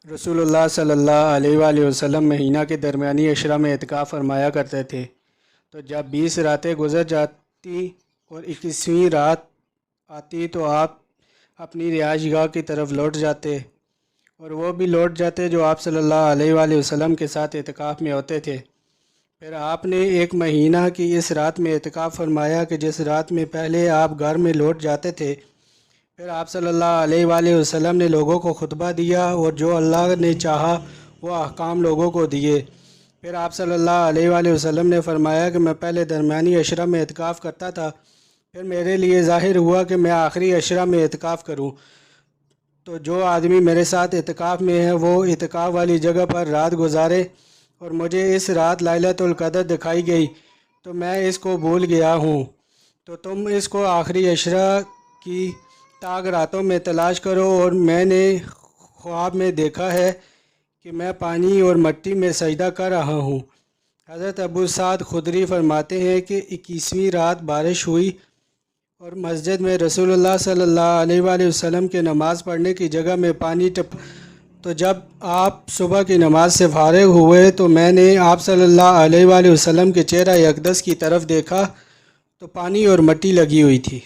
رسول اللہ صلی اللہ علیہ وآلہ وسلم مہینہ کے درمیانی عشرہ میں اعتکاف فرمایا کرتے تھے، تو جب 20 راتیں گزر جاتی اور 21ویں رات آتی تو آپ اپنی رہائش گاہ کی طرف لوٹ جاتے، اور وہ بھی لوٹ جاتے جو آپ صلی اللہ علیہ وآلہ وسلم کے ساتھ اعتکاف میں ہوتے تھے۔ پھر آپ نے ایک مہینہ کی اس رات میں اعتکاف فرمایا کہ جس رات میں پہلے آپ گھر میں لوٹ جاتے تھے۔ پھر آپ صلی اللہ علیہ وآلہ وسلم نے لوگوں کو خطبہ دیا اور جو اللہ نے چاہا وہ احکام لوگوں کو دیے۔ پھر آپ صلی اللہ علیہ وآلہ وسلم نے فرمایا کہ میں پہلے درمیانی عشرہ میں اعتکاف کرتا تھا، پھر میرے لیے ظاہر ہوا کہ میں آخری عشرہ میں اعتکاف کروں، تو جو آدمی میرے ساتھ اعتکاف میں ہے وہ اعتکاف والی جگہ پر رات گزارے، اور مجھے اس رات ليلۃ القدر دکھائی گئی تو میں اس کو بھول گیا ہوں، تو تم اس کو آخری عشرہ کی تاک راتوں میں تلاش کرو۔ اور میں نے خواب میں دیکھا ہے کہ میں پانی اور مٹی میں سجدہ کر رہا ہوں۔ حضرت ابو سعد خدری فرماتے ہیں کہ 21ویں رات بارش ہوئی اور مسجد میں رسول اللہ صلی اللہ علیہ وآلہ وسلم کے نماز پڑھنے کی جگہ میں پانی تو جب آپ صبح کی نماز سے فارغ ہوئے تو میں نے آپ صلی اللہ علیہ وآلہ وسلم کے چہرہ اقدس کی طرف دیکھا تو پانی اور مٹی لگی ہوئی تھی۔